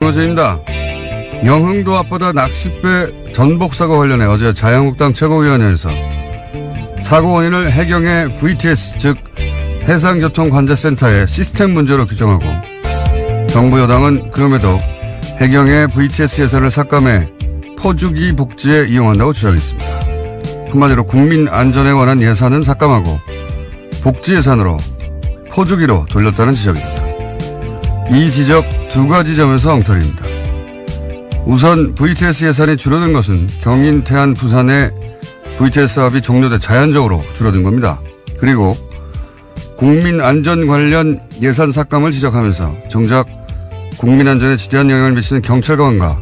김어준입니다. 영흥도 앞바다 낚싯배 전복사고 관련해 어제 자유한국당 최고위원회에서 사고 원인을 해경의 VTS 즉 해상교통관제센터의 시스템 문제로 규정하고 정부 여당은 그럼에도 해경의 VTS 예산을 삭감해 퍼주기 복지에 이용한다고 주장했습니다. 한마디로 국민 안전에 관한 예산은 삭감하고 복지 예산으로 퍼주기로 돌렸다는 지적입니다. 이 지적 두 가지 점에서 엉터리입니다. 우선 VTS 예산이 줄어든 것은 경인, 태안, 부산의 VTS 사업이 종료돼 자연적으로 줄어든 겁니다. 그리고 국민 안전 관련 예산 삭감을 지적하면서 정작 국민 안전에 지대한 영향을 미치는 경찰관과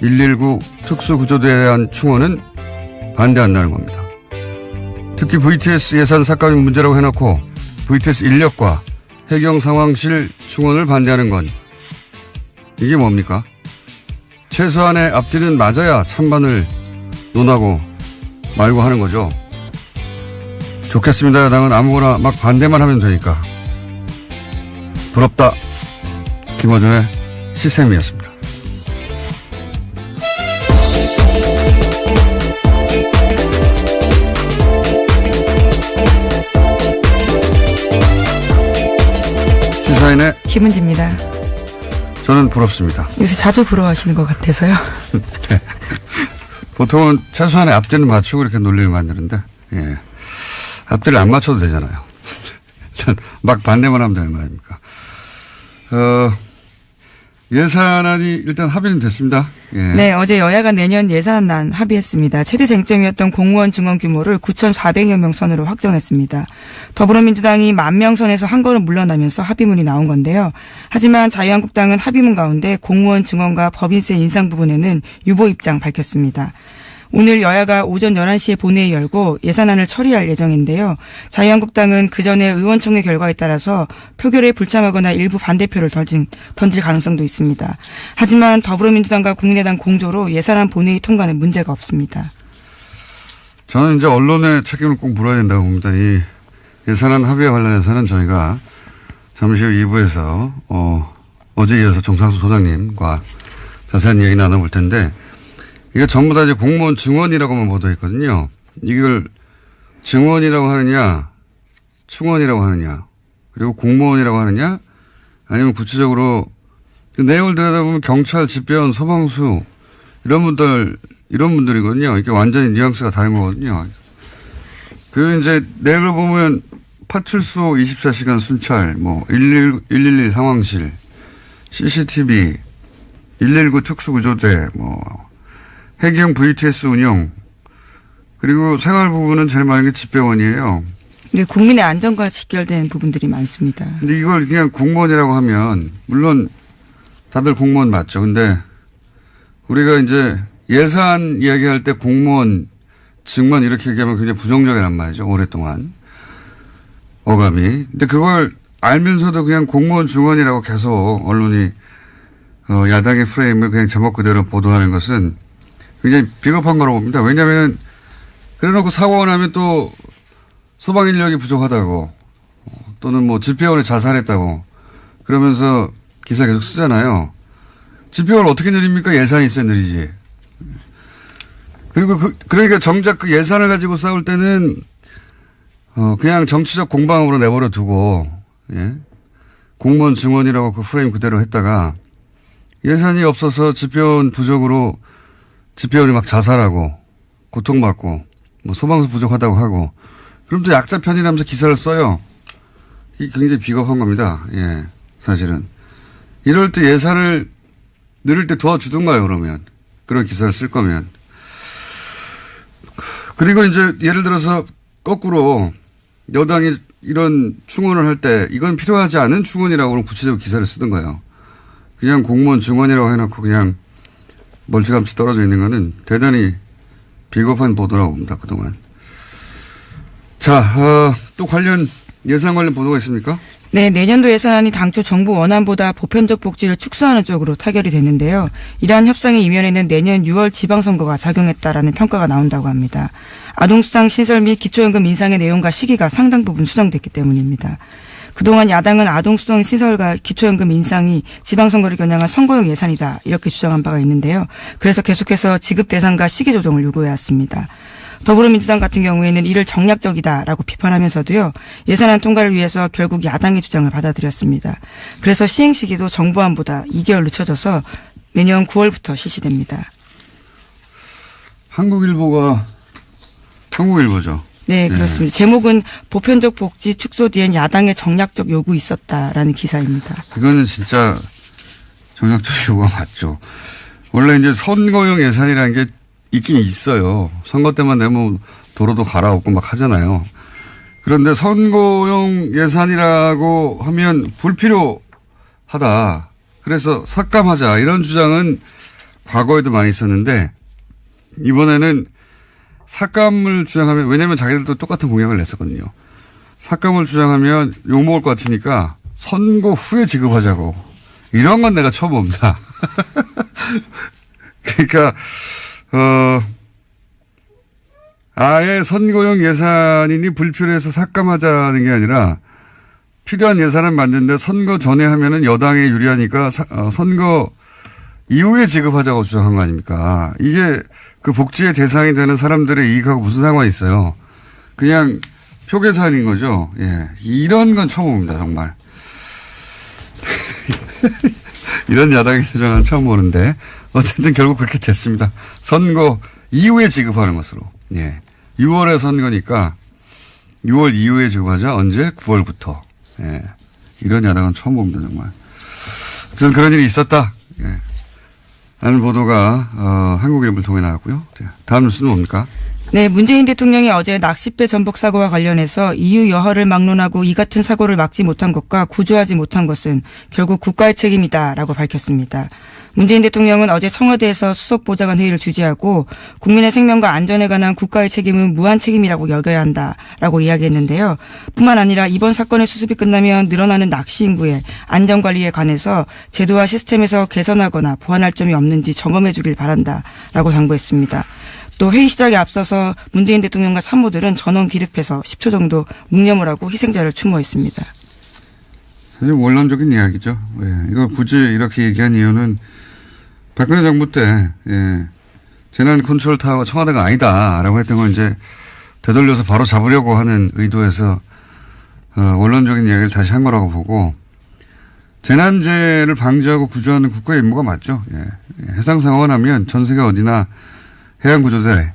119 특수구조대에 대한 충원은 반대한다는 겁니다. 특히 VTS 예산 삭감이 문제라고 해놓고 VTS 인력과 해경 상황실 충원을 반대하는 건 이게 뭡니까? 최소한의 앞뒤는 맞아야 찬반을 논하고 말고 하는 거죠. 좋겠습니다. 야당은 아무거나 막 반대만 하면 되니까. 부럽다. 김어준의 시샘이었습니다. 시사인의 김은지입니다. 저는 부럽습니다. 요새 자주 부러워하시는 것 같아서요. 네. 보통은 최소한의 앞뒤를 맞추고 이렇게 논리를 만드는데, 예. 앞뒤를 안 맞춰도 되잖아요. 막 반대만 하면 되는 거 아닙니까? 예산안이 일단 합의는 됐습니다. 예. 네, 어제 여야가 내년 예산안 합의했습니다. 최대 쟁점이었던 공무원 증원 규모를 9,400여 명 선으로 확정했습니다. 더불어민주당이 10,000명 선에서 한 걸음 물러나면서 합의문이 나온 건데요. 하지만 자유한국당은 합의문 가운데 공무원 증원과 법인세 인상 부분에는 유보 입장 밝혔습니다. 오늘 여야가 오전 11시에 본회의 열고 예산안을 처리할 예정인데요. 자유한국당은 그전에 의원총회 결과에 따라서 표결에 불참하거나 일부 반대표를 던질 가능성도 있습니다. 하지만 더불어민주당과 국민의당 공조로 예산안 본회의 통과는 문제가 없습니다. 저는 이제 언론의 책임을 꼭 물어야 된다고 봅니다. 이 예산안 합의에 관련해서는 저희가 잠시 후 2부에서 어제 이어서 정상수 소장님과 자세한 얘기 나눠볼 텐데 이게 전부 다 이제 공무원 증원이라고만 보도했거든요. 이걸 증원이라고 하느냐, 충원이라고 하느냐, 그리고 공무원이라고 하느냐, 아니면 구체적으로 그 내용을 들여다보면 경찰, 집배원, 소방수 이런 분들이거든요. 이게 완전히 뉘앙스가 다른 거거든요. 그 이제 내용을 보면 파출소 24시간 순찰, 112 상황실, CCTV, 119 특수구조대, 해경 VTS 운영, 그리고 생활 부분은 제일 많은 게 집배원이에요. 네, 국민의 안전과 직결된 부분들이 많습니다. 근데 이걸 그냥 공무원이라고 하면, 물론 다들 공무원 맞죠. 근데 우리가 이제 예산 이야기할 때 공무원 증원 이렇게 얘기하면 굉장히 부정적이란 말이죠. 오랫동안. 어감이. 근데 그걸 알면서도 그냥 공무원 증원이라고 계속 언론이, 야당의 프레임을 그냥 제목 그대로 보도하는 것은 굉장히 비겁한 거라고 봅니다. 왜냐하면 그래놓고 사고가 나면 또 소방 인력이 부족하다고 또는 집배원이 자살했다고 그러면서 기사 계속 쓰잖아요. 집배원 어떻게 늘립니까? 예산이 있어야 늘리지. 그리고 그러니까 정작 그 예산을 가지고 싸울 때는 그냥 정치적 공방으로 내버려 두고 예? 공무원 증원이라고 그 프레임 그대로 했다가 예산이 없어서 집배원 부족으로 집배원이 막 자살하고 고통받고 소방수 부족하다고 하고 그럼 또 약자 편이라면서 기사를 써요. 이게 굉장히 비겁한 겁니다. 예, 사실은. 이럴 때 예산을 늘릴 때 도와주든가요, 그러면. 그런 기사를 쓸 거면. 그리고 이제 예를 들어서 거꾸로 여당이 이런 충원을 할 때 이건 필요하지 않은 충원이라고 구체적으로 기사를 쓰든가요. 그냥 공무원 증원이라고 해놓고 그냥 멀찌감치 떨어져 있는 거는 대단히 비겁한 보도라고 봅니다. 그동안. 자, 또 예산 관련 보도가 있습니까? 네, 내년도 예산안이 당초 정부 원안보다 보편적 복지를 축소하는 쪽으로 타결이 됐는데요. 이러한 협상의 이면에는 내년 6월 지방선거가 작용했다라는 평가가 나온다고 합니다. 아동수당 신설 및 기초연금 인상의 내용과 시기가 상당 부분 수정됐기 때문입니다. 그동안 야당은 아동수당 시설과 기초연금 인상이 지방선거를 겨냥한 선거용 예산이다 이렇게 주장한 바가 있는데요. 그래서 계속해서 지급 대상과 시기 조정을 요구해왔습니다. 더불어민주당 같은 경우에는 이를 정략적이다라고 비판하면서도요. 예산안 통과를 위해서 결국 야당의 주장을 받아들였습니다. 그래서 시행 시기도 정부안보다 2개월 늦춰져서 내년 9월부터 실시됩니다. 한국일보죠. 네, 그렇습니다. 제목은 보편적 복지 축소 뒤엔 야당의 정략적 요구 있었다라는 기사입니다. 이거는 진짜 정략적 요구가 맞죠. 원래 이제 선거용 예산이라는 게 있긴 있어요. 선거 때만 되면 도로도 갈아엎고 막 하잖아요. 그런데 선거용 예산이라고 하면 불필요하다. 그래서 삭감하자. 이런 주장은 과거에도 많이 있었는데 이번에는 삭감을 주장하면, 왜냐면 자기들도 똑같은 공약을 냈었거든요. 삭감을 주장하면 욕먹을 것 같으니까 선거 후에 지급하자고. 이런 건 내가 처음 봅니다. 그러니까 아예 선거용 예산이니 불필요해서 삭감하자는 게 아니라 필요한 예산을 만드는데 선거 전에 하면은 여당에 유리하니까 선거 이후에 지급하자고 주장한 거 아닙니까? 이게 그 복지의 대상이 되는 사람들의 이익하고 무슨 상관이 있어요? 그냥 표 계산인 거죠. 예. 이런 건 처음 봅니다, 정말. 이런 야당의 주장은 처음 보는데 어쨌든 결국 그렇게 됐습니다. 선거 이후에 지급하는 것으로. 예. 6월에 선거니까 6월 이후에 지급하자. 언제? 9월부터. 예. 이런 야당은 처음 봅니다, 정말. 어쨌든 그런 일이 있었다. 예. 라는 보도가 한국일보를 통해 나왔고요. 다음 뉴스는 뭡니까? 네, 문재인 대통령이 어제 낚싯배 전복 사고와 관련해서 EU 여하를 막론하고 이 같은 사고를 막지 못한 것과 구조하지 못한 것은 결국 국가의 책임이다라고 밝혔습니다. 문재인 대통령은 어제 청와대에서 수석보좌관 회의를 주재하고 국민의 생명과 안전에 관한 국가의 책임은 무한 책임이라고 여겨야 한다라고 이야기했는데요. 뿐만 아니라 이번 사건의 수습이 끝나면 늘어나는 낚시 인구의 안전관리에 관해서 제도와 시스템에서 개선하거나 보완할 점이 없는지 점검해 주길 바란다라고 당부했습니다. 또 회의 시작에 앞서서 문재인 대통령과 참모들은 전원 기립해서 10초 정도 묵념을 하고 희생자를 추모했습니다. 사실 원론적인 이야기죠. 예. 이걸 굳이 이렇게 얘기한 이유는 박근혜 정부 때 재난 컨트롤 타워가 청와대가 아니다라고 했던 걸 이제 되돌려서 바로 잡으려고 하는 의도에서 원론적인 이야기를 다시 한 거라고 보고, 재난재해를 방지하고 구조하는 국가의 임무가 맞죠. 예. 해상 상황이 나면 전 세계 어디나 해양구조대,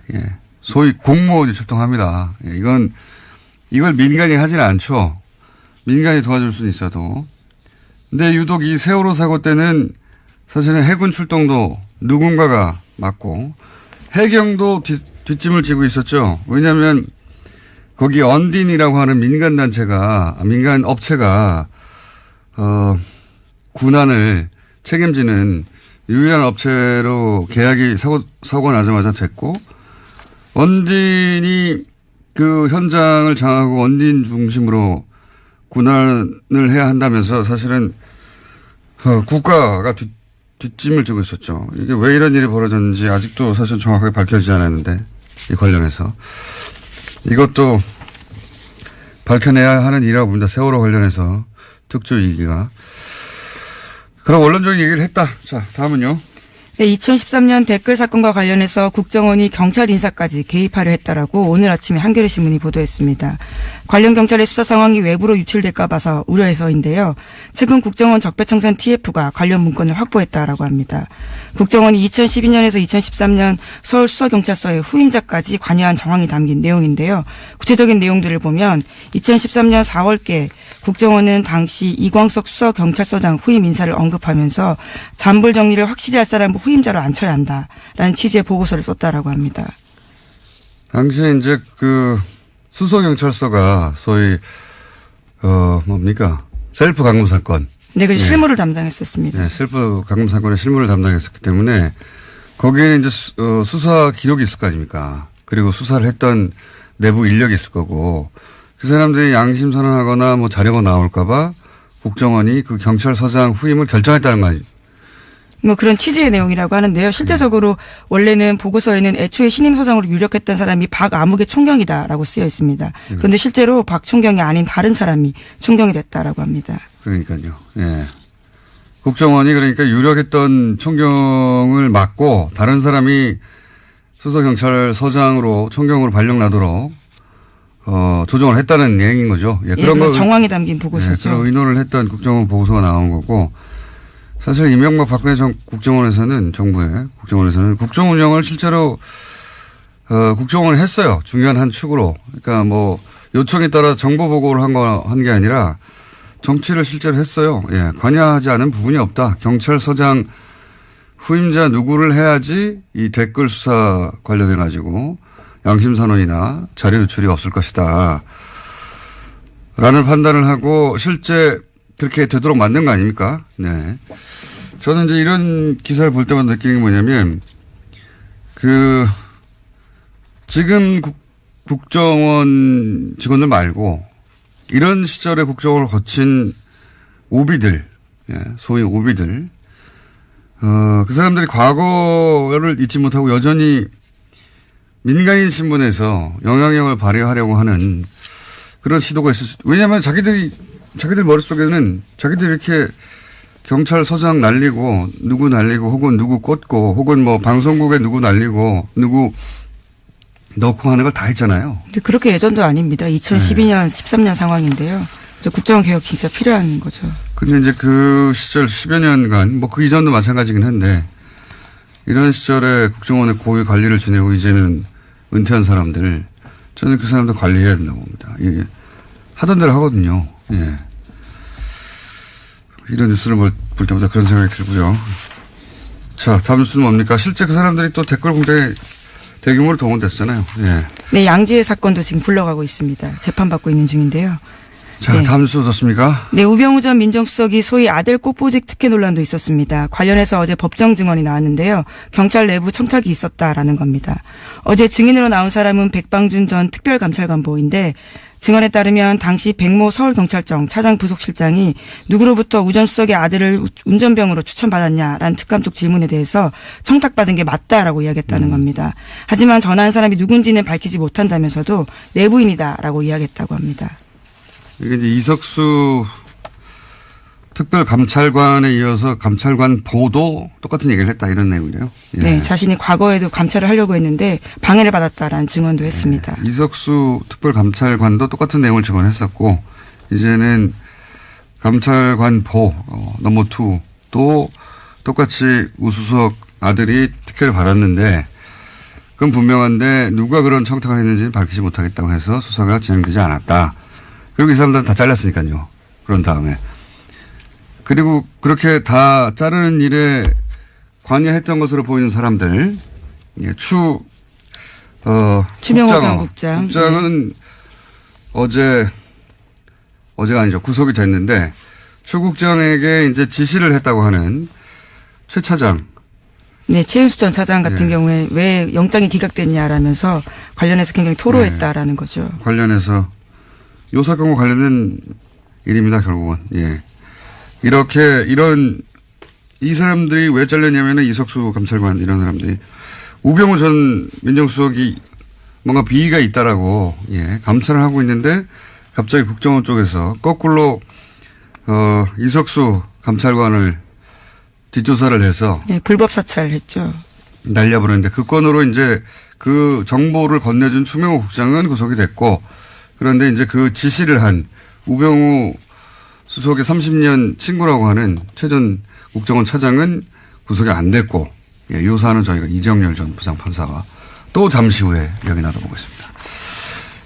소위 공무원이 출동합니다. 이걸 민간이 하지는 않죠. 민간이 도와줄 수는 있어도. 근데 유독 이 세월호 사고 때는 사실은 해군 출동도 누군가가 맡고 해경도 뒷짐을 지고 있었죠. 왜냐하면 거기 언딘이라고 하는 민간 업체가 군안을 책임지는 유일한 업체로 계약이 사고가 나자마자 됐고, 언딘이 그 현장을 장악하고 언딘 중심으로 군안을 해야 한다면서 사실은 국가가 뒷짐을 지고 있었죠. 이게 왜 이런 일이 벌어졌는지 아직도 사실 정확하게 밝혀지지 않았는데, 이 관련해서 이것도 밝혀내야 하는 일이라고 봅니다. 세월호 관련해서 특조 2기가. 그럼 원론적인 얘기를 했다. 자, 다음은요. 네, 2013년 댓글 사건과 관련해서 국정원이 경찰 인사까지 개입하려 했다라고 오늘 아침에 한겨레 신문이 보도했습니다. 관련 경찰의 수사 상황이 외부로 유출될까 봐서 우려해서인데요. 최근 국정원 적폐청산 TF가 관련 문건을 확보했다라고 합니다. 국정원이 2012년에서 2013년 서울수서경찰서의 후임자까지 관여한 정황이 담긴 내용인데요. 구체적인 내용들을 보면 2013년 4월께 국정원은 당시 이광석 수서경찰서장 후임 인사를 언급하면서 잔불 정리를 확실히 할 사람 후임자로 앉혀야 한다라는 취지의 보고서를 썼다라고 합니다. 당시에 이제 그 수서경찰서가 소위 셀프 강금 사건. 네, 그 실무를 담당했었습니다. 네, 셀프 강금 사건의 실무를 담당했었기 때문에 거기에는 이제 수사 기록이 있을 거 아닙니까? 그리고 수사를 했던 내부 인력이 있을 거고, 그 사람들이 양심 선언하거나 뭐 자료가 나올까봐 국정원이 그 경찰서장 후임을 결정했다는 거 아니에요. 뭐 그런 취지의 내용이라고 하는데요. 실제적으로 원래는 보고서에는 애초에 신임 소장으로 유력했던 사람이 박아무개 총경이다라고 쓰여 있습니다. 그런데 실제로 박 총경이 아닌 다른 사람이 총경이 됐다라고 합니다. 그러니까요. 예. 국정원이 그러니까 유력했던 총경을 맡고 다른 사람이 수서경찰서장으로 총경으로 발령나도록 조정을 했다는 내용인 거죠. 예, 그런 거 정황이 담긴 보고서죠. 예, 그런 의논을 했던 국정원 보고서가 나온 거고 사실 이명박 박근혜 국정원에서는 정부의 국정원에서는 국정 운영을 실제로 국정원을 했어요. 중요한 한 축으로. 그러니까 뭐 요청에 따라 정보 보고를 한 게 아니라 정치를 실제로 했어요. 예, 관여하지 않은 부분이 없다. 경찰서장 후임자 누구를 해야지 이 댓글 수사 관련해 가지고 양심선언이나 자료 유출이 없을 것이다. 라는 판단을 하고 실제 그렇게 되도록 만든 거 아닙니까? 네. 저는 이제 이런 기사를 볼 때마다 느끼는 게 뭐냐면 지금 국정원 직원들 말고 이런 시절에 국정원을 거친 오비들, 예, 소위 오비들, 그 사람들이 과거를 잊지 못하고 여전히 민간인 신분에서 영향력을 발휘하려고 하는 그런 시도가 있을 수, 왜냐하면 자기들 머릿속에는 자기들이 이렇게 경찰서장 날리고 누구 날리고 혹은 누구 꽂고 혹은 뭐 방송국에 누구 날리고 누구 넣고 하는 걸 다 했잖아요. 근데 그렇게 예전도 아닙니다. 2012년, 13년 상황인데요. 국정원 개혁 진짜 필요한 거죠. 근데 이제 그 시절 10여 년간 뭐 그 이전도 마찬가지긴 한데 이런 시절에 국정원의 고위 관리를 지내고 이제는 은퇴한 사람들 저는 그 사람들 관리해야 된다고 봅니다. 예. 하던 대로 하거든요. 예. 이런 뉴스를 볼 때마다 그런 생각이 들고요. 자, 다음 뉴스는 뭡니까? 실제 그 사람들이 또 댓글 공작에 대규모로 동원됐잖아요. 예. 네, 양지의 사건도 지금 굴러가고 있습니다. 재판받고 있는 중인데요. 자, 네. 다음 뉴스 어떻습니까? 네, 우병우 전 민정수석이 소위 아들 꽃보직 특혜 논란도 있었습니다. 관련해서 어제 법정 증언이 나왔는데요. 경찰 내부 청탁이 있었다라는 겁니다. 어제 증인으로 나온 사람은 백방준 전 특별감찰관보인데 증언에 따르면 당시 백모 서울경찰청 차장 부속실장이 누구로부터 우 전 수석의 아들을 운전병으로 추천받았냐라는 특감 쪽 질문에 대해서 청탁받은 게 맞다라고 이야기했다는 겁니다. 하지만 전화한 사람이 누군지는 밝히지 못한다면서도 내부인이다라고 이야기했다고 합니다. 이게 이제 이석수 특별감찰관에 이어서 감찰관 보도 똑같은 얘기를 했다 이런 내용이래요. 예. 네, 자신이 과거에도 감찰을 하려고 했는데 방해를 받았다라는 증언도 했습니다. 예. 이석수 특별감찰관도 똑같은 내용을 증언했었고 이제는 감찰관 보 넘버 2도 똑같이 우수석 아들이 특혜를 받았는데 그건 분명한데 누가 그런 청탁을 했는지는 밝히지 못하겠다고 해서 수사가 진행되지 않았다. 그리고 이 사람들은 다 잘렸으니까요. 그런 다음에. 그리고 그렇게 다 자르는 일에 관여했던 것으로 보이는 사람들, 예, 추명호 전 국장. 국장은 어제가 아니죠. 구속이 됐는데 추 국장에게 이제 지시를 했다고 하는 최 차장. 네, 최은수 전 차장 같은 경우에 왜 영장이 기각됐냐라면서 관련해서 굉장히 토로했다라는 거죠. 관련해서 요 사건과 관련된 일입니다, 결국은. 예. 이 사람들이 왜 잘렸냐면은 이석수 감찰관 이런 사람들이 우병우 전 민정수석이 뭔가 비위가 있다라고, 예, 감찰을 하고 있는데 갑자기 국정원 쪽에서 거꾸로, 이석수 감찰관을 뒷조사를 해서. 네, 불법 사찰했죠. 날려버렸는데 그 건으로 이제 그 정보를 건네준 추명호 국장은 구속이 됐고 그런데 이제 그 지시를 한 우병우 수석의 30년 친구라고 하는 최 전 국정원 차장은 구속이 안 됐고, 예, 이 사안은 저희가 이정열 전 부장판사와 또 잠시 후에 이야기 나눠보겠습니다.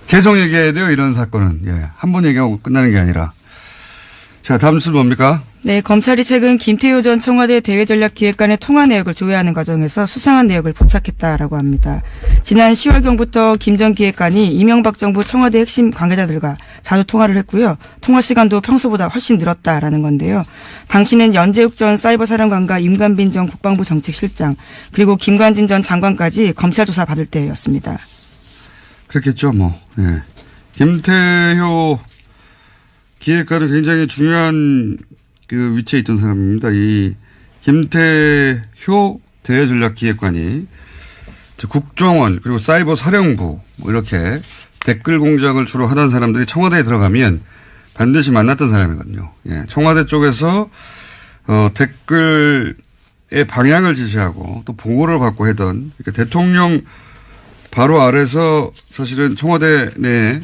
계속 얘기해야 돼요, 이런 사건은. 예, 한 번 얘기하고 끝나는 게 아니라. 자, 다음 뉴스는 뭡니까? 네, 검찰이 최근 김태효 전 청와대 대외전략기획관의 통화 내역을 조회하는 과정에서 수상한 내역을 포착했다라고 합니다. 지난 10월경부터 김 전 기획관이 이명박 정부 청와대 핵심 관계자들과 자주 통화를 했고요. 통화 시간도 평소보다 훨씬 늘었다라는 건데요. 당시는 연재욱 전 사이버사령관과 임관빈 전 국방부 정책실장 그리고 김관진 전 장관까지 검찰 조사 받을 때였습니다. 그렇겠죠, 뭐. 예. 김태효 기획관은 굉장히 중요한 그 위치에 있던 사람입니다. 이 김태효 대외전략기획관이 국정원 그리고 사이버 사령부 뭐 이렇게 댓글 공작을 주로 하던 사람들이 청와대에 들어가면 반드시 만났던 사람이거든요. 예, 청와대 쪽에서 댓글의 방향을 지시하고 또 보고를 받고 하던 그러니까 대통령 바로 아래서 사실은 청와대 내에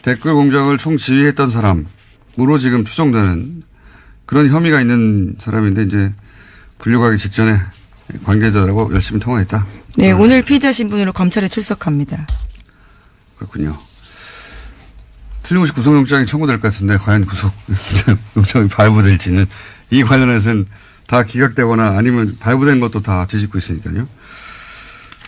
댓글 공작을 총지휘했던 사람으로 지금 추정되는 그런 혐의가 있는 사람인데 이제 분류가기 직전에 관계자들하고 열심히 통화했다. 네, 오늘 피의자 신분으로 검찰에 출석합니다. 그렇군요. 틀림없이 구속영장이 청구될 것 같은데 과연 구속영장이 발부될지는 이 관련해서는 다 기각되거나 아니면 발부된 것도 다 뒤집고 있으니까요.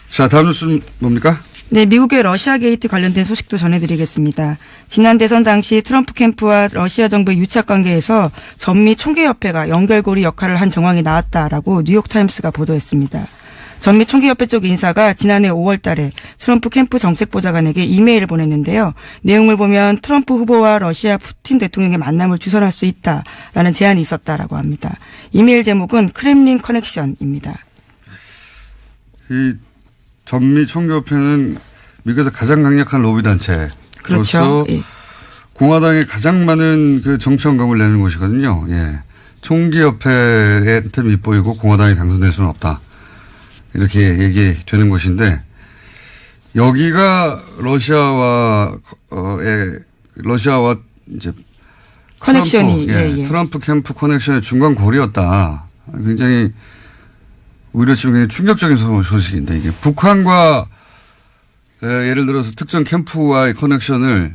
자, 다음 뉴스는 뭡니까? 네, 미국의 러시아 게이트 관련된 소식도 전해드리겠습니다. 지난 대선 당시 트럼프 캠프와 러시아 정부의 유착 관계에서 전미 총기협회가 연결고리 역할을 한 정황이 나왔다라고 뉴욕타임스가 보도했습니다. 전미 총기협회 쪽 인사가 지난해 5월 달에 트럼프 캠프 정책보좌관에게 이메일을 보냈는데요. 내용을 보면 트럼프 후보와 러시아 푸틴 대통령의 만남을 주선할 수 있다라는 제안이 있었다라고 합니다. 이메일 제목은 크렘린 커넥션입니다. 이 전미 총기협회는 미국에서 가장 강력한 로비단체. 그렇죠. 예. 공화당에 가장 많은 그 정치원금을 내는 곳이거든요. 예. 총기협회한테 밑보이고 공화당이 당선될 수는 없다. 이렇게 얘기되는 곳인데 여기가 러시아와 이제 커넥션이 트럼프 캠프 커넥션의 중간 고리였다. 굉장히 오히려 지금 굉장히 충격적인 소식인데 이게 북한과 예를 들어서 특정 캠프와의 커넥션을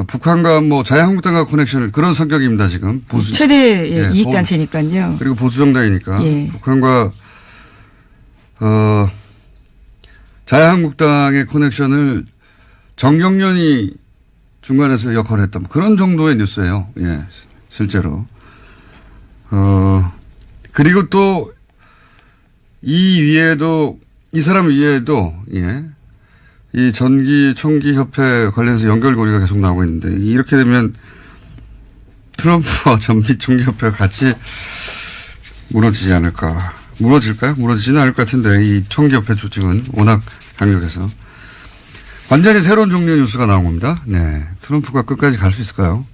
북한과 뭐 자유한국당과 커넥션을 그런 성격입니다 지금 보수 최대 이익단체니까요. 그리고 보수 정당이니까 북한과 자유한국당의 커넥션을 정경련이 중간에서 역할을 했다. 그런 정도의 뉴스예요. 예, 실제로. 그리고 또 이 사람 위에도, 예, 이 총기협회 관련해서 연결고리가 계속 나오고 있는데, 이렇게 되면 트럼프와 전미 총기협회가 같이 무너지지 않을까. 무너질까요? 무너지지는 않을 것 같은데, 이 총기협회 조직은 워낙 강력해서. 완전히 새로운 종류의 뉴스가 나온 겁니다. 네. 트럼프가 끝까지 갈 수 있을까요?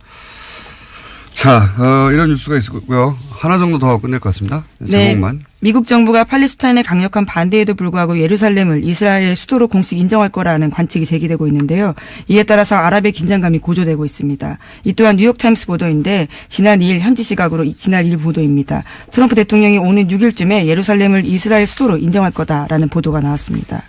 자, 이런 뉴스가 있었고요. 하나 정도 더 하고 끝낼 것 같습니다. 제목만. 네. 미국 정부가 팔레스타인의 강력한 반대에도 불구하고 예루살렘을 이스라엘의 수도로 공식 인정할 거라는 관측이 제기되고 있는데요. 이에 따라서 아랍의 긴장감이 고조되고 있습니다. 이 또한 뉴욕타임스 보도인데 지난 2일 현지 시각으로 지난 2일 보도입니다. 트럼프 대통령이 오는 6일쯤에 예루살렘을 이스라엘 수도로 인정할 거다라는 보도가 나왔습니다.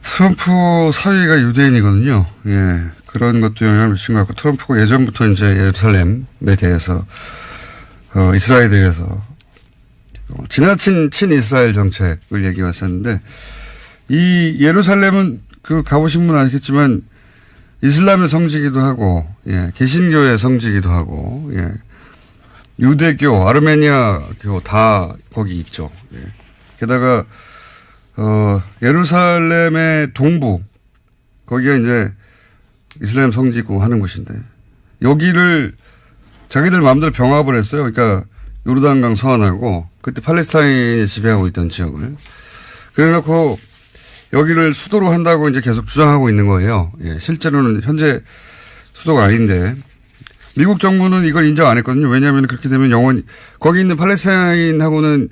트럼프 사위가 유대인이거든요. 예. 그런 것도 영향을 미친 것 같고 트럼프가 예전부터 이제 예루살렘에 대해서 이스라엘에 대해서 지나친 친이스라엘 정책을 얘기했었는데 이 예루살렘은 그 가보신 분은 아시겠지만 이슬람의 성지기도 하고 예, 개신교의 성지기도 하고 예, 유대교, 아르메니아교 다 거기 있죠. 예. 게다가 예루살렘의 동부 거기가 이제 이슬람 성지고 하는 곳인데 여기를 자기들 마음대로 병합을 했어요. 그러니까 요르단강 서안하고 그때 팔레스타인이 지배하고 있던 지역을 그래놓고 여기를 수도로 한다고 이제 계속 주장하고 있는 거예요. 예, 실제로는 현재 수도가 아닌데 미국 정부는 이걸 인정 안 했거든요. 왜냐하면 그렇게 되면 영원히 거기 있는 팔레스타인하고는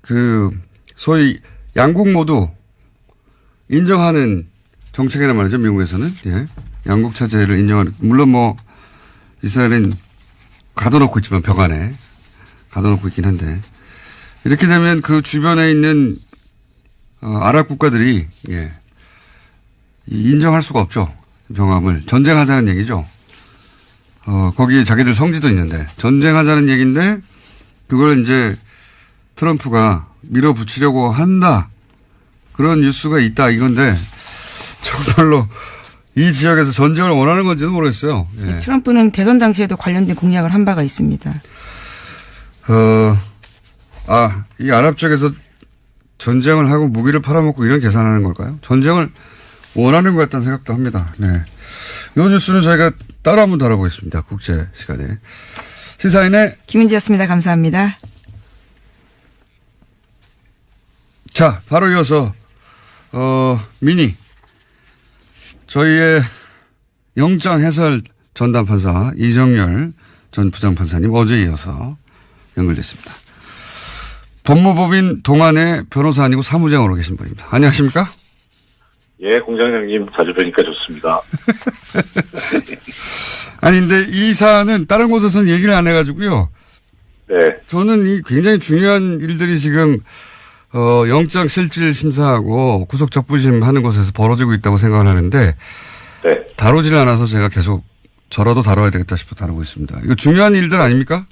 그 소위 양국 모두 인정하는 정책이란 말이죠. 미국에서는. 예. 양국 체제를 인정하는. 물론 뭐 이스라엘은 가둬놓고 있지만 벽 안에 가둬놓고 있긴 한데 이렇게 되면 그 주변에 있는 아랍 국가들이 예. 인정할 수가 없죠. 병합을. 전쟁하자는 얘기죠. 거기에 자기들 성지도 있는데 전쟁하자는 얘기인데 그걸 이제 트럼프가 밀어붙이려고 한다. 그런 뉴스가 있다 이건데 정말로 이 지역에서 전쟁을 원하는 건지는 모르겠어요. 예. 트럼프는 대선 당시에도 관련된 공약을 한 바가 있습니다. 이 아랍 쪽에서 전쟁을 하고 무기를 팔아먹고 이런 계산하는 걸까요? 전쟁을 원하는 것 같다는 생각도 합니다. 네. 이 뉴스는 저희가 따로 한번 다뤄보겠습니다. 국제 시간에. 시사인의 김은지였습니다. 감사합니다. 자, 바로 이어서 미니 저희의 영장 해설 전담 판사 이정열 전 부장판사님 어제 이어서 연결됐습니다. 법무법인 동안의 변호사 아니고 사무장으로 계신 분입니다. 안녕하십니까? 예, 공장장님 자주 뵈니까 좋습니다. 아니 근데 이 사안은 다른 곳에서는 얘기를 안 해가지고요. 네, 저는 이 굉장히 중요한 일들이 지금 영장 실질 심사하고 구속 적부심 하는 곳에서 벌어지고 있다고 생각을 하는데 네. 다루질 않아서 제가 계속 저라도 다뤄야 되겠다 싶어 다루고 있습니다. 이거 중요한 일들 아닙니까?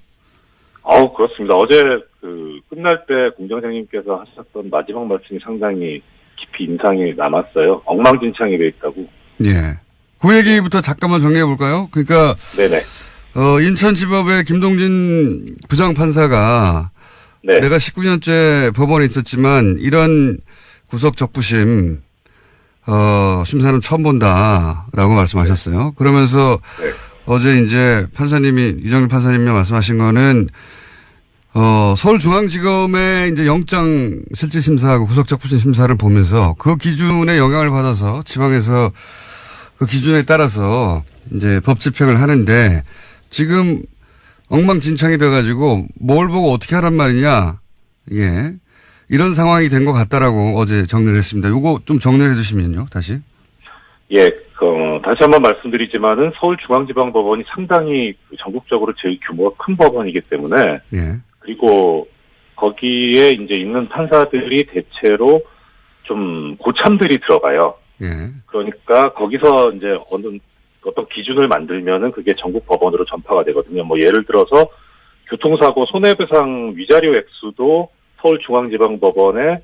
그렇습니다. 어제 끝날 때 공장장님께서 하셨던 마지막 말씀이 상당히 깊이 인상이 남았어요. 엉망진창이 돼 있다고. 예. 그 얘기부터 잠깐만 정리해 볼까요? 그러니까 네네. 인천지법의 김동진 부장판사가 네. 내가 19년째 법원에 있었지만 이런 구속 적부심 심사는 처음 본다라고 말씀하셨어요. 그러면서 네. 어제 이제 판사님이 이정일 판사님이 말씀하신 거는 서울중앙지검의 이제 영장 실질 심사하고 구속 적부심 심사를 보면서 그 기준에 영향을 받아서 지방에서 그 기준에 따라서 이제 법 집행을 하는데 지금 엉망진창이 돼가지고 뭘 보고 어떻게 하란 말이냐. 예. 이런 상황이 된 것 같다라고 어제 정리를 했습니다. 요거 좀 정리를 해 주시면요, 다시. 예, 다시 한번 말씀드리지만은 서울중앙지방법원이 상당히 전국적으로 제일 규모가 큰 법원이기 때문에 예. 그리고 거기에 이제 있는 판사들이 대체로 좀 고참들이 들어가요. 예. 그러니까 거기서 이제 어떤 기준을 만들면은 그게 전국 법원으로 전파가 되거든요. 뭐 예를 들어서 교통사고 손해배상 위자료 액수도 서울중앙지방법원에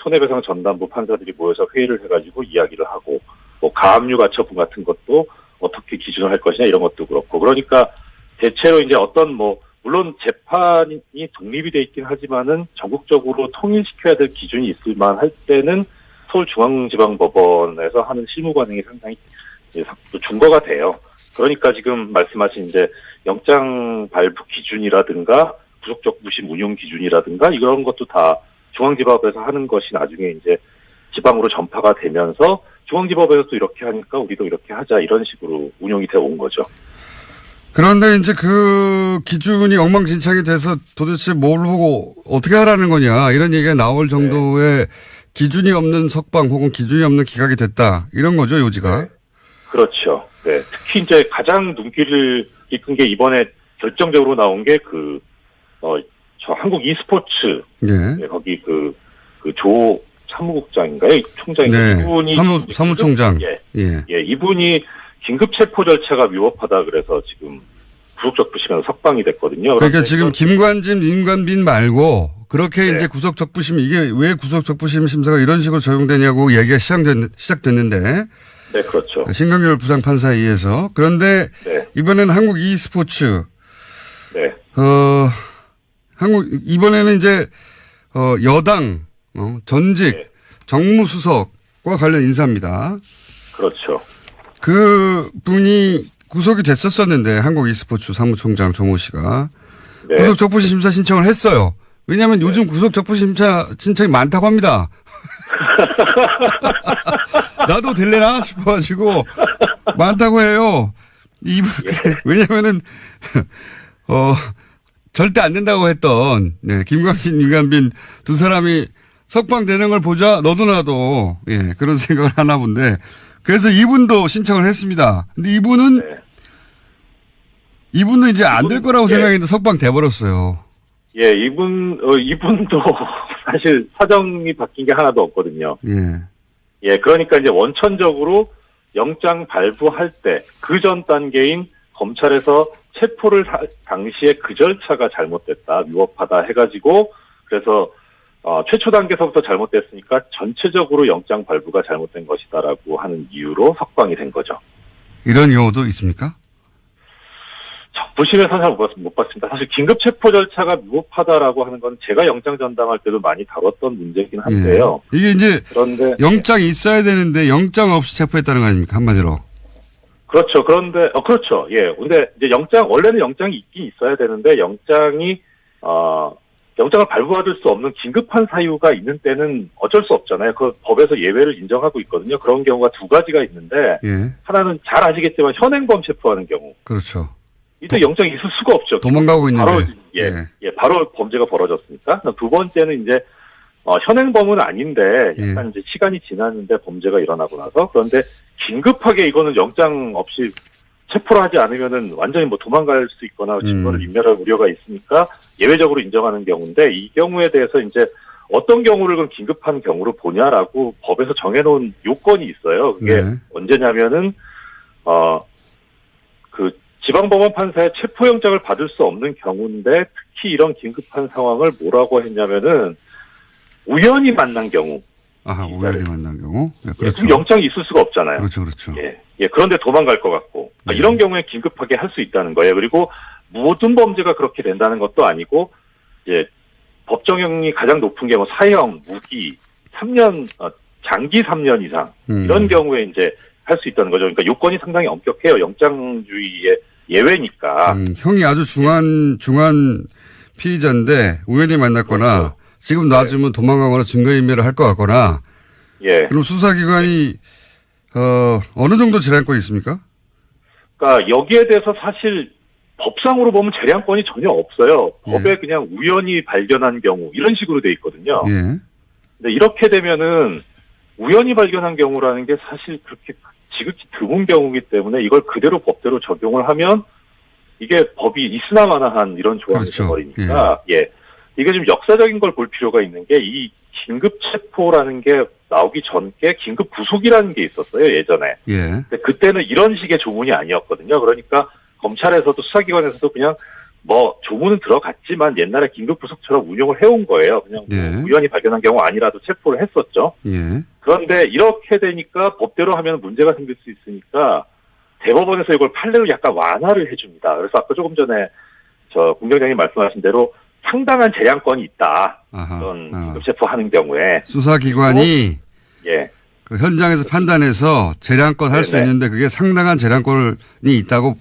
손해배상 전담부 판사들이 모여서 회의를 해가지고 이야기를 하고 뭐 가압류 가처분 같은 것도 어떻게 기준을 할 것이냐 이런 것도 그렇고 그러니까 대체로 이제 어떤 물론 재판이 독립이 돼 있긴 하지만은 전국적으로 통일시켜야 될 기준이 있을 만할 때는 서울중앙지방법원에서 하는 실무 관행이 상당히 준거가 돼요. 그러니까 지금 말씀하신 이제 영장 발부 기준이라든가 구속적부심 운용 기준이라든가 이런 것도 다 중앙지법에서 하는 것이 나중에 이제 지방으로 전파가 되면서 중앙지법에서 또 이렇게 하니까 우리도 이렇게 하자 이런 식으로 운용이 되어 온 거죠. 그런데 이제 그 기준이 엉망진창이 돼서 도대체 뭘 보고 어떻게 하라는 거냐 이런 얘기가 나올 정도의 기준이 없는 석방 혹은 기준이 없는 기각이 됐다 이런 거죠 요지가. 네. 그렇죠. 네. 특히 이제 가장 눈길을 이끈 게 이번에 결정적으로 나온 게 저 한국 e스포츠. 네. 거기 조 사무국장인가요? 총장인가요? 네. 이분이 사무총장. 예, 이분이 긴급 체포 절차가 위법하다 그래서 지금 구속적부심에서 석방이 됐거든요. 그러니까 지금 김관진, 임관빈 말고 그렇게 네. 이제 구속적부심 이게 왜 구속적부심 심사가 이런 식으로 적용되냐고 얘기가 시작됐는데. 네, 그렇죠. 신경열 부장판사에 의해서. 그런데 네. 이번에는 한국 e스포츠. 네. 이번에는 이제 여당 전직 네. 정무수석과 관련 인사입니다. 그렇죠. 그 분이 구속이 됐었었는데 한국 e스포츠 사무총장 조모 씨가 네. 구속 적부심 심사 신청을 했어요. 왜냐하면 요즘 구속 적부심 심사 신청이 많다고 합니다. 나도 될래나 싶어가지고 많다고 해요. 왜냐면은 절대 안 된다고 했던 김광진, 임관빈 두 사람이 석방되는 걸 보자 너도 나도 그런 생각을 하나 본데 그래서 이분도 신청을 했습니다. 근데 이분은 이분도 이제 안 될 거라고 생각했는데 석방돼 버렸어요. 예, 이분도 사실 사정이 바뀐 게 하나도 없거든요. 예, 그러니까 이제 원천적으로 영장 발부할 때 그 전 단계인 검찰에서 체포를 당시에 그 절차가 잘못됐다, 위법하다 해가지고 그래서 최초 단계서부터 잘못됐으니까 전체적으로 영장 발부가 잘못된 것이다라고 하는 이유로 석방이 된 거죠. 이런 경우도 있습니까? 적부심에서 잘 못 봤습니다. 사실 긴급 체포 절차가 위법하다라고 하는 건 제가 영장 전담할 때도 많이 다뤘던 문제이긴 한데요. 이게 이제 그런데 영장이 있어야 되는데 영장 없이 체포했다는 거 아닙니까? 한마디로. 그렇죠. 그런데, 그렇죠. 예. 근데 이제 원래는 영장이 있긴 있어야 되는데, 영장을 발부받을 수 없는 긴급한 사유가 있는 때는 어쩔 수 없잖아요. 그 법에서 예외를 인정하고 있거든요. 그런 경우가 두 가지가 있는데, 예. 하나는 잘 아시겠지만 현행범 체포하는 경우. 그렇죠. 이때 영장이 있을 수가 없죠. 도망가고 있는데. 바로, 바로 범죄가 벌어졌으니까. 두 번째는 이제, 현행범은 아닌데, 약간 이제 시간이 지났는데 범죄가 일어나고 나서, 그런데 긴급하게 이거는 영장 없이 체포를 하지 않으면은 완전히 뭐 도망갈 수 있거나 증거를 인멸할 우려가 있으니까 예외적으로 인정하는 경우인데, 이 경우에 대해서 이제 어떤 경우를 그럼 긴급한 경우로 보냐라고 법에서 정해놓은 요건이 있어요. 그게 언제냐면은, 지방법원 판사의 체포영장을 받을 수 없는 경우인데, 특히 이런 긴급한 상황을 뭐라고 했냐면은, 우연히 만난 경우. 우연히 만난 경우? 네, 그렇죠. 그럼 영장이 있을 수가 없잖아요. 그렇죠, 그렇죠. 예, 그런데 도망갈 것 같고. 이런 경우에 긴급하게 할 수 있다는 거예요. 그리고 모든 범죄가 그렇게 된다는 것도 아니고, 이제, 법정형이 가장 높은 경우, 사형, 무기, 3년, 장기 3년 이상. 이런 경우에 이제 할 수 있다는 거죠. 그러니까 요건이 상당히 엄격해요. 영장주의의 예외니까. 형이 아주 중한 피의자인데, 우연히 만났거나, 그렇죠. 지금 놔주면 도망가거나 증거인멸을 할 것 같거나. 예. 그럼 수사기관이 어느 정도 재량권이 있습니까? 그러니까 여기에 대해서 사실 법상으로 보면 재량권이 전혀 없어요. 법에 그냥 우연히 발견한 경우 이런 식으로 돼 있거든요. 예. 근데 이렇게 되면은 우연히 발견한 경우라는 게 사실 그렇게 지극히 드문 경우이기 때문에 이걸 그대로 법대로 적용을 하면 이게 법이 있으나마나한 이런 조항이 그렇죠. 되버리니까 이게 좀 역사적인 걸 볼 필요가 있는 게 이 긴급 체포라는 게 나오기 전께 긴급 구속이라는 게 있었어요, 예전에. 예. 근데 그때는 이런 식의 조문이 아니었거든요. 그러니까 검찰에서도 수사기관에서도 그냥 뭐 조문은 들어갔지만 옛날에 긴급 구속처럼 운용을 해온 거예요. 그냥 우연히 발견한 경우 아니라도 체포를 했었죠. 예. 그런데 이렇게 되니까 법대로 하면 문제가 생길 수 있으니까 대법원에서 이걸 판례로 약간 완화를 해줍니다. 그래서 아까 조금 전에 공장장님 말씀하신 대로 상당한 재량권이 있다. 그런 긴급 체포하는 경우에 수사기관이 그 현장에서 그렇죠. 판단해서 재량권 할 수 있는데 그게 상당한 재량권이 있다고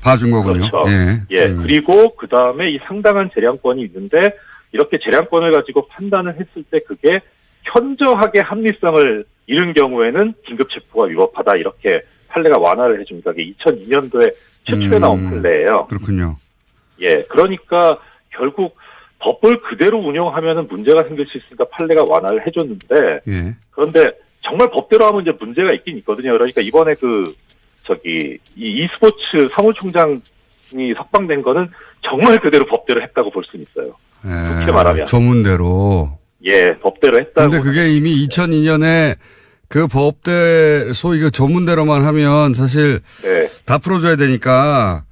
봐준 거군요. 그렇죠. 그리고 그 다음에 이 상당한 재량권이 있는데 이렇게 재량권을 가지고 판단을 했을 때 그게 현저하게 합리성을 잃은 경우에는 긴급 체포가 위법하다 이렇게 판례가 완화를 해줍니다. 이게 2002년도에 최초에 나온 판례예요. 그렇군요. 그러니까 결국 법을 그대로 운영하면은 문제가 생길 수 있으니까 판례가 완화를 해줬는데 그런데 정말 법대로 하면 이제 문제가 있긴 있거든요. 그러니까 이번에 이 e스포츠 사무총장이 석방된 거는 정말 그대로 법대로 했다고 볼 수는 있어요. 그렇게 말하면. 조문대로. 법대로 했다고. 근데 그게 이미 2002년에 그 법대, 소위 그 조문대로만 하면 사실 다 풀어줘야 되니까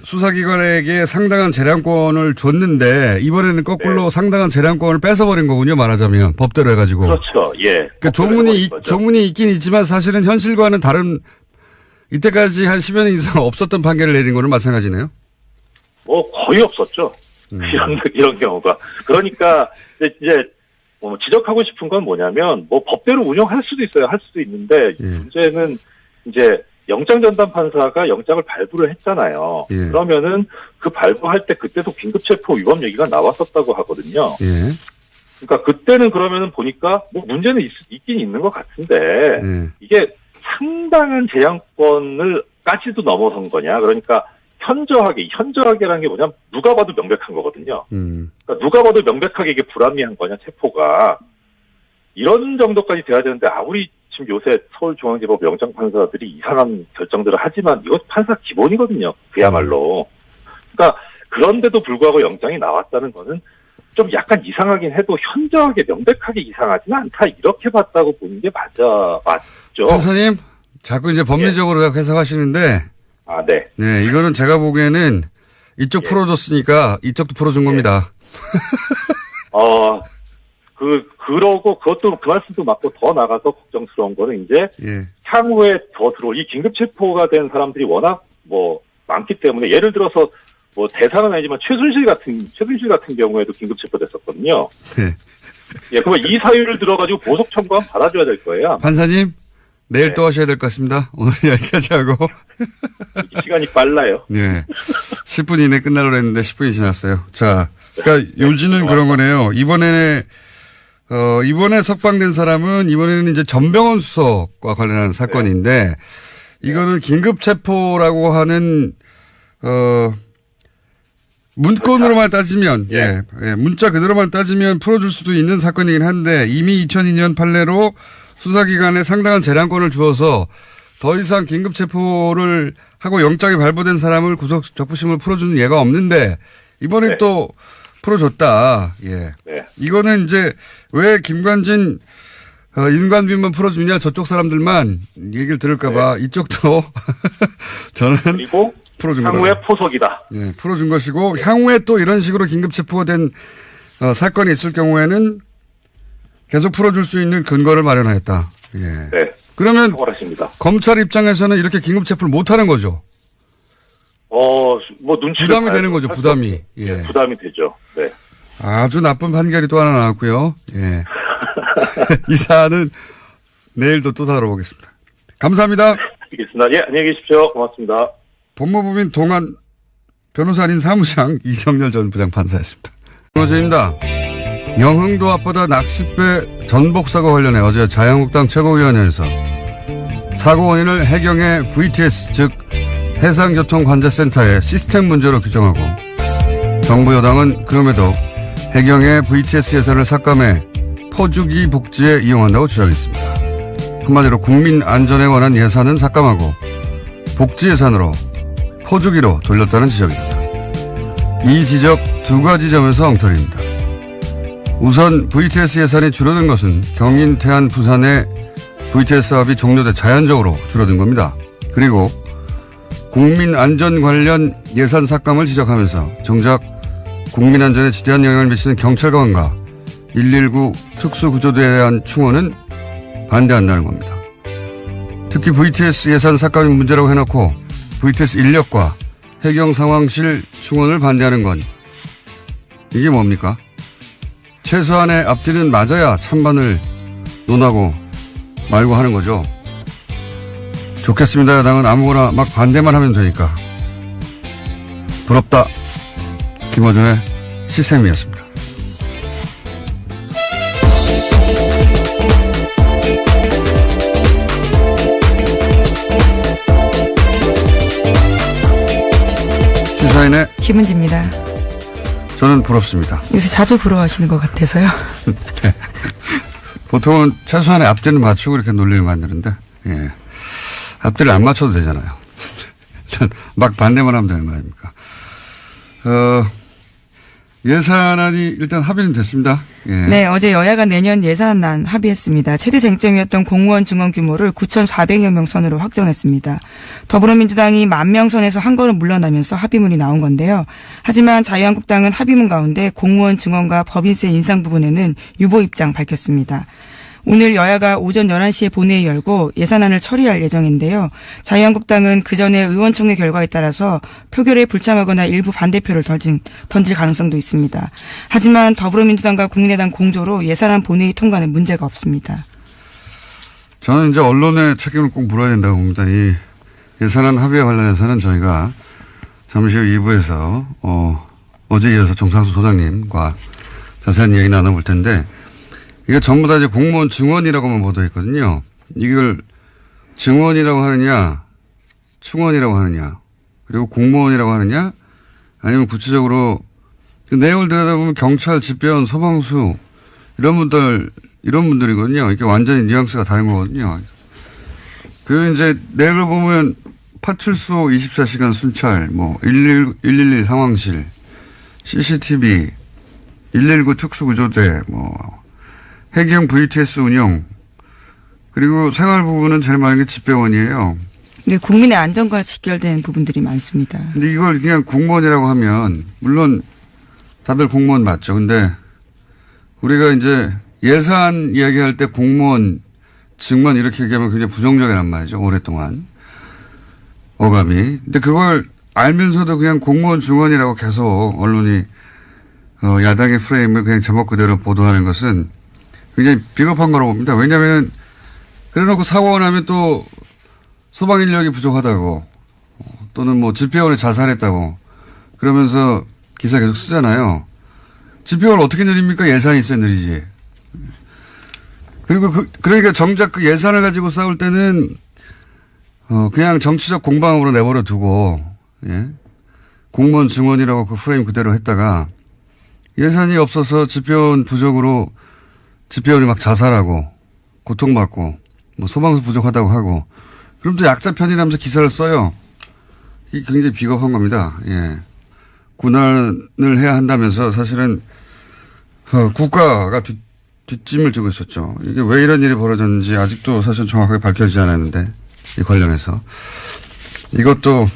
수사기관에게 상당한 재량권을 줬는데 이번에는 거꾸로 상당한 재량권을 뺏어버린 거군요. 말하자면 법대로 해가지고. 그렇죠. 그 조문이 있긴 있지만 사실은 현실과는 다른 이때까지 한 10여 년 이상 없었던 판결을 내린 거는 마찬가지네요. 거의 없었죠. 이런 경우가. 그러니까 이제 지적하고 싶은 건 뭐냐면 법대로 운영할 수도 있어요. 할 수도 있는데 문제는 이제 영장전담 판사가 영장을 발부를 했잖아요. 그러면은 그 발부할 때 그때도 긴급체포 위법 얘기가 나왔었다고 하거든요. 그러니까 그때는 그러면은 보니까 문제는 있긴 있는 것 같은데 이게 상당한 재량권을까지도 넘어선 거냐. 그러니까 현저하게라는 게 뭐냐면 누가 봐도 명백한 거거든요. 그러니까 누가 봐도 명백하게 이게 불합리한 거냐, 체포가. 이런 정도까지 돼야 되는데 아무리 지금 요새 서울중앙지법 영장판사들이 이상한 결정들을 하지만 이거 판사 기본이거든요. 그야말로. 그러니까 그런데도 불구하고 영장이 나왔다는 거는 좀 약간 이상하긴 해도 현저하게 명백하게 이상하지는 않다. 이렇게 봤다고 보는 게 맞죠. 판사님, 자꾸 이제 법리적으로 해석하시는데. 네, 이거는 제가 보기에는 이쪽 풀어줬으니까 이쪽도 풀어준 겁니다. 그러고 그것도 그 말씀도 맞고 더 나가서 걱정스러운 거는 이제 향후에 이 긴급 체포가 된 사람들이 워낙 많기 때문에 예를 들어서 대상은 아니지만 최순실 같은 경우에도 긴급 체포됐었거든요. 그러면 이 사유를 들어가지고 보석 청구하면 받아줘야 될 거예요. 판사님, 내일 네. 또 하셔야 될 것 같습니다. 오늘 여기까지 하고. 시간이 빨라요. 네. 10분 이내 끝나려고 했는데 10분이 지났어요. 자, 그러니까 요지는 그런 거네요. 이번에 석방된 사람은 이번에는 이제 전병헌 수석과 관련한 사건인데 이거는 긴급 체포라고 하는 문건으로만 따지면 예, 문자 그대로만 따지면 풀어줄 수도 있는 사건이긴 한데 이미 2002년 판례로 수사기관에 상당한 재량권을 주어서 더 이상 긴급 체포를 하고 영장이 발부된 사람을 구속 적부심을 풀어주는 예가 없는데 이번에 네. 또 풀어줬다. 예. 네. 이거는 이제 왜 김관진 인관비만 풀어주냐 저쪽 사람들만 얘기를 들을까봐 이쪽도 저는 그리고 풀어준 향후에 거다. 포석이다. 네, 풀어준 것이고 향후에 또 이런 식으로 긴급 체포가 된 사건이 있을 경우에는 계속 풀어줄 수 있는 근거를 마련하였다. 예. 네. 그러면 탁월하십니다. 검찰 입장에서는 이렇게 긴급 체포를 못 하는 거죠. 뭐 눈치 부담이 되는 거죠. 부담이. 예. 부담이 되죠. 네. 아주 나쁜 판결이 또 하나 나왔고요. 예. 이 사안은 내일도 또 다뤄보겠습니다. 감사합니다. 알겠습니다. 예, 안녕히 계십시오. 고맙습니다. 법무법인 동안 변호사님 사무장 이정열 전 부장판사였습니다. 변호사입니다. 영흥도 앞바다 낚싯배 전복 사고 관련해 어제 자유한국당 최고위원회에서 사고 원인을 해경의 VTS 즉 해상교통관제센터의 시스템 문제로 규정하고 정부 여당은 그럼에도 해경의 VTS 예산을 삭감해 퍼주기 복지에 이용한다고 주장했습니다. 한마디로 국민 안전에 관한 예산은 삭감하고 복지 예산으로 퍼주기로 돌렸다는 지적입니다. 이 지적 두 가지 점에서 엉터리입니다. 우선 VTS 예산이 줄어든 것은 경인, 태안, 부산의 VTS 사업이 종료돼 자연적으로 줄어든 겁니다. 그리고 국민 안전 관련 예산 삭감을 지적하면서 정작 국민 안전에 지대한 영향을 미치는 경찰관과 119 특수구조대에 대한 충원은 반대한다는 겁니다. 특히 VTS 예산 삭감이 문제라고 해놓고 VTS 인력과 해경 상황실 충원을 반대하는 건 이게 뭡니까? 최소한의 앞뒤는 맞아야 찬반을 논하고 말고 하는 거죠. 좋겠습니다. 야당은 아무거나 막 반대만 하면 되니까. 부럽다. 김어준의 시샘이었습니다. 시사인의 김은지입니다. 저는 부럽습니다. 요새 자주 부러워하시는 것 같아서요. 네. 보통은 최소한의 앞뒤를 맞추고 이렇게 논리를 만드는데, 예. 앞뒤를 안 맞춰도 되잖아요. 막 반대만 하면 되는 거 아닙니까? 예산안이 일단 합의는 됐습니다. 예. 네, 어제 여야가 내년 예산안 합의했습니다. 최대 쟁점이었던 공무원 증원 규모를 9,400여 명 선으로 확정했습니다. 더불어민주당이 10,000명 선에서 한 걸음 물러나면서 합의문이 나온 건데요. 하지만 자유한국당은 합의문 가운데 공무원 증원과 법인세 인상 부분에는 유보 입장 밝혔습니다. 오늘 여야가 오전 11시에 본회의 열고 예산안을 처리할 예정인데요. 자유한국당은 그전에 의원총회 결과에 따라서 표결에 불참하거나 일부 반대표를 던질 가능성도 있습니다. 하지만 더불어민주당과 국민의당 공조로 예산안 본회의 통과는 문제가 없습니다. 저는 이제 언론의 책임을 꼭 물어야 된다고 봅니다. 이 예산안 합의에 관련해서는 저희가 잠시 후 2부에서 어제 이어서 정상수 소장님과 자세한 얘기 나눠볼 텐데 이게 전부 다 이제 공무원 증원이라고만 보도했거든요. 이걸 증원이라고 하느냐, 충원이라고 하느냐, 그리고 공무원이라고 하느냐, 아니면 구체적으로 그 내용을 들여다보면 경찰, 집배원, 소방수 이런 분들이거든요. 이게 완전히 뉘앙스가 다른 거거든요. 그 이제 내용을 보면 파출소 24시간 순찰, 112 상황실, CCTV, 119 특수구조대, 해경 VTS 운영, 그리고 생활 부분은 제일 많은 게 집배원이에요. 네, 국민의 안전과 직결된 부분들이 많습니다. 근데 이걸 그냥 공무원이라고 하면, 물론 다들 공무원 맞죠. 근데 우리가 이제 예산 이야기할 때 공무원 증원 이렇게 얘기하면 굉장히 부정적이란 말이죠. 오랫동안. 어감이. 근데 그걸 알면서도 그냥 공무원 증원이라고 계속 언론이 야당의 프레임을 그냥 제목 그대로 보도하는 것은 굉장히 비겁한 거라고 봅니다. 왜냐하면 그래놓고 사고가 나면 또 소방 인력이 부족하다고 또는 뭐 집회원이 자살했다고 그러면서 기사 계속 쓰잖아요. 집회원 어떻게 늘립니까? 예산이 있어야 늘리지. 그리고 그러니까 정작 그 예산을 가지고 싸울 때는 그냥 정치적 공방으로 내버려 두고 예? 공무원 증언이라고 그 프레임 그대로 했다가 예산이 없어서 집회원 부족으로 집회원이 막 자살하고 고통받고 뭐 소방수 부족하다고 하고 그럼 또 약자 편이라면서 기사를 써요. 이게 굉장히 비겁한 겁니다. 예. 군안을 해야 한다면서 사실은 국가가 뒷짐을 지고 있었죠. 이게 왜 이런 일이 벌어졌는지 아직도 사실 정확하게 밝혀지지 않았는데 이 관련해서 이것도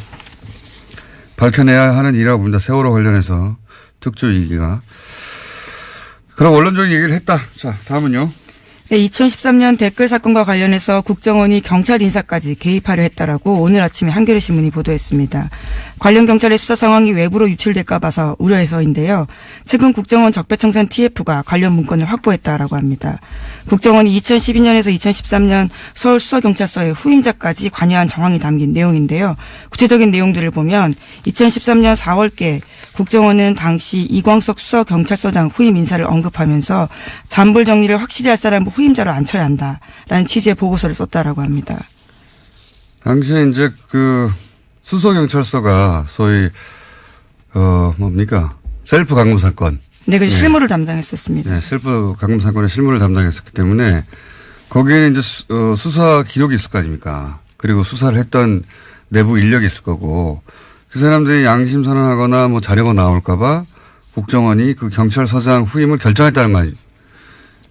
밝혀내야 하는 일이라고 봅니다. 세월호 관련해서 특조 2기가. 그럼 원론적인 얘기를 했다. 자, 다음은요. 네, 2013년 댓글 사건과 관련해서 국정원이 경찰 인사까지 개입하려 했다라고 오늘 아침에 한겨레 신문이 보도했습니다. 관련 경찰의 수사 상황이 외부로 유출될까 봐서 우려해서인데요. 최근 국정원 적폐청산 TF가 관련 문건을 확보했다라고 합니다. 국정원이 2012년에서 2013년 서울수서경찰서의 후임자까지 관여한 정황이 담긴 내용인데요. 구체적인 내용들을 보면 2013년 4월께 국정원은 당시 이광석 수서경찰서장 후임 인사를 언급하면서 잔불 정리를 확실히 할 사람 후임자로 앉혀야 한다라는 취지의 보고서를 썼다라고 합니다. 당시에 이제 그 수서경찰서가 소위 뭡니까 셀프 강금 사건. 네, 그 실무를 담당했었습니다. 네, 셀프 강금 사건의 실무를 담당했었기 때문에 거기에는 이제 수사 기록이 있을 거 아닙니까? 그리고 수사를 했던 내부 인력이 있을 거고 그 사람들이 양심 선언하거나 뭐 자료가 나올까봐 국정원이 그 경찰서장 후임을 결정했다는 거 아니에요?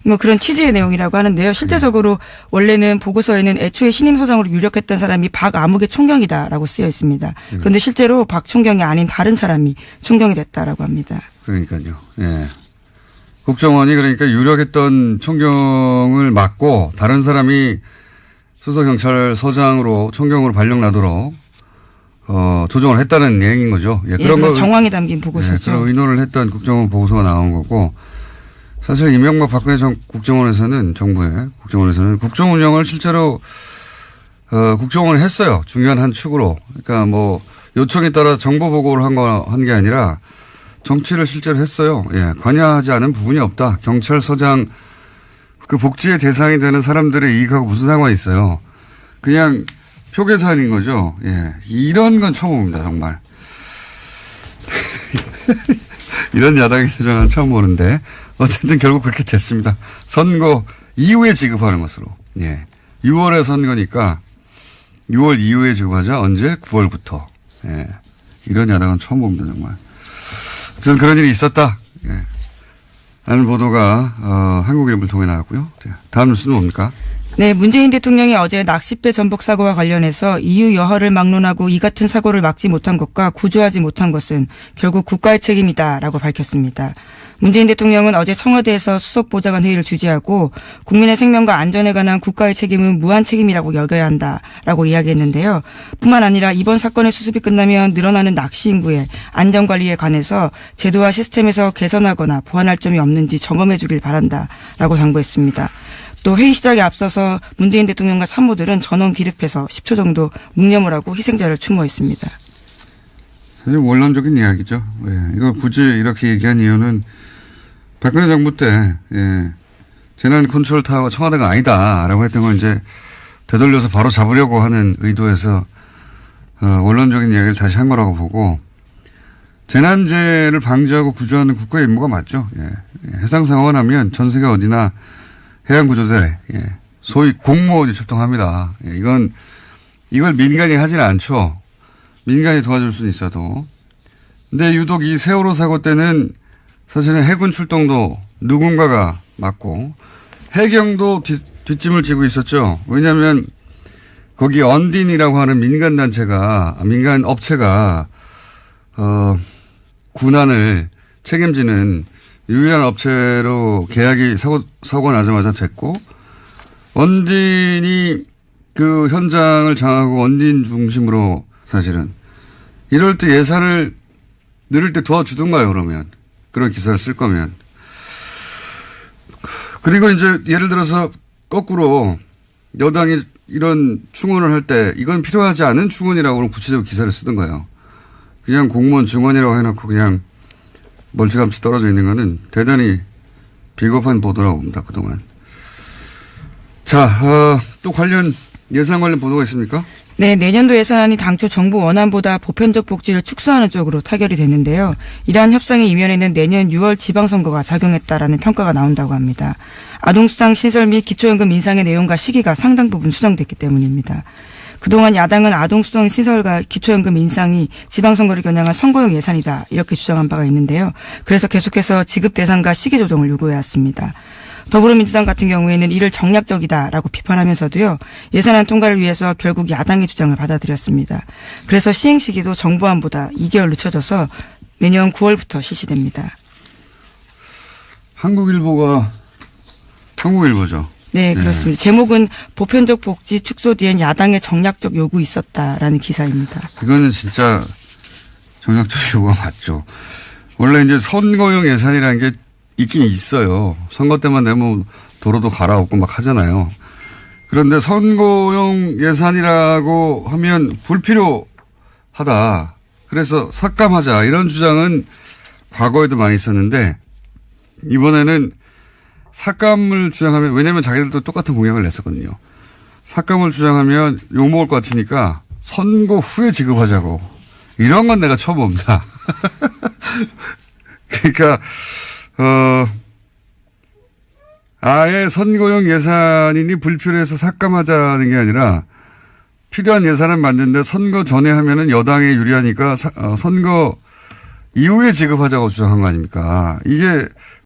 뭐 그런 취지의 내용이라고 하는데요. 실제적으로 원래는 보고서에는 애초에 신임 소장으로 유력했던 사람이 박아무개 총경이다라고 쓰여 있습니다. 그런데 실제로 박 총경이 아닌 다른 사람이 총경이 됐다라고 합니다. 그러니까요. 예. 국정원이 그러니까 유력했던 총경을 맡고 다른 사람이 수서경찰서장으로 총경으로 발령나도록 조정을 했다는 얘기인 거죠. 예, 그런 거 정황이 담긴 보고서죠. 예, 그런 의논을 했던 국정원 보고서가 나온 거고 사실 이명박 박근혜 국정원에서는 정부의 국정원에서는 국정 운영을 실제로 국정원을 했어요. 중요한 한 축으로. 그러니까 뭐 요청에 따라 정보 보고를 한 게 아니라 정치를 실제로 했어요. 예, 관여하지 않은 부분이 없다. 경찰서장 그 복지의 대상이 되는 사람들의 이익하고 무슨 상관이 있어요. 그냥 표 계산인 거죠. 예, 이런 건 처음 봅니다. 정말. 이런 야당의 주장은 처음 보는데 어쨌든 결국 그렇게 됐습니다. 선거 이후에 지급하는 것으로. 예. 6월에 선거니까 6월 이후에 지급하자. 언제? 9월부터. 예. 이런 야당은 처음 봅니다. 정말. 어쨌든 그런 일이 있었다. 예. 라는 보도가 한국일보를 통해 나왔고요. 다음 뉴스는 뭡니까? 네, 문재인 대통령이 어제 낚싯배 전복 사고와 관련해서 이유 여하를 막론하고 이 같은 사고를 막지 못한 것과 구조하지 못한 것은 결국 국가의 책임이다라고 밝혔습니다. 문재인 대통령은 어제 청와대에서 수석보좌관 회의를 주재하고 국민의 생명과 안전에 관한 국가의 책임은 무한 책임이라고 여겨야 한다라고 이야기했는데요. 뿐만 아니라 이번 사건의 수습이 끝나면 늘어나는 낚시 인구의 안전관리에 관해서 제도와 시스템에서 개선하거나 보완할 점이 없는지 점검해 주길 바란다라고 당부했습니다. 또 회의 시작에 앞서서 문재인 대통령과 참모들은 전원 기립해서 10초 정도 묵념을 하고 희생자를 추모했습니다. 사실 원론적인 이야기죠. 예. 이거 굳이 이렇게 얘기한 이유는 박근혜 정부 때 재난 컨트롤 타워가 청와대가 아니다라고 했던 걸 이제 되돌려서 바로 잡으려고 하는 의도에서 원론적인 이야기를 다시 한 거라고 보고 재난재해를 방지하고 구조하는 국가의 임무가 맞죠. 예. 해상 상황을 하면 전 세계 어디나 해양구조대, 소위 공무원이 출동합니다. 예. 이걸 민간이 하지는 않죠. 민간이 도와줄 수는 있어도. 근데 유독 이 세월호 사고 때는 사실은 해군 출동도 누군가가 맡고 해경도 뒷짐을 지고 있었죠. 왜냐하면 거기 언딘이라고 하는 민간 업체가 군안을 책임지는 유일한 업체로 계약이 사고가 나자마자 됐고 언딘이 그 현장을 장악하고 언딘 중심으로 사실은 이럴 때 예산을 늘릴 때 도와주든가요. 그러면 그런 기사를 쓸 거면. 그리고 이제 예를 들어서 거꾸로 여당이 이런 충원을 할 때 이건 필요하지 않은 충원이라고 구체적으로 기사를 쓰던 거예요. 그냥 공무원 증언이라고 해놓고 그냥 멀찌감치 떨어져 있는 거는 대단히 비겁한 보도라고 봅니다. 그동안. 자, 또 예산 관련 보도가 있습니까? 네, 내년도 예산안이 당초 정부 원안보다 보편적 복지를 축소하는 쪽으로 타결이 됐는데요. 이러한 협상의 이면에는 내년 6월 지방선거가 작용했다라는 평가가 나온다고 합니다. 아동수당 신설 및 기초연금 인상의 내용과 시기가 상당 부분 수정됐기 때문입니다. 그동안 야당은 아동수당 신설과 기초연금 인상이 지방선거를 겨냥한 선거용 예산이다 이렇게 주장한 바가 있는데요. 그래서 계속해서 지급 대상과 시기 조정을 요구해왔습니다. 더불어민주당 같은 경우에는 이를 정략적이다라고 비판하면서도요. 예산안 통과를 위해서 결국 야당의 주장을 받아들였습니다. 그래서 시행 시기도 정부안보다 2개월 늦춰져서 내년 9월부터 실시됩니다. 한국일보죠. 네, 그렇습니다. 네. 제목은 보편적 복지 축소 뒤엔 야당의 정략적 요구 있었다라는 기사입니다. 이거는 진짜 정략적 요구가 맞죠. 원래 이제 선거용 예산이라는 게 있긴 있어요. 선거 때만 되면 도로도 갈아엎고 막 하잖아요. 그런데 선거용 예산이라고 하면 불필요하다. 그래서 삭감하자. 이런 주장은 과거에도 많이 있었는데 이번에는 삭감을 주장하면 왜냐하면 자기들도 똑같은 공약을 냈었거든요. 삭감을 주장하면 욕먹을 것 같으니까 선거 후에 지급하자고. 이런 건 내가 처음 봅니다. 그러니까 아예 선거용 예산이니 불필요해서 삭감하자는 게 아니라 필요한 예산을 만드는데 선거 전에 하면은 여당에 유리하니까 선거 이후에 지급하자고 주장한 거 아닙니까? 이게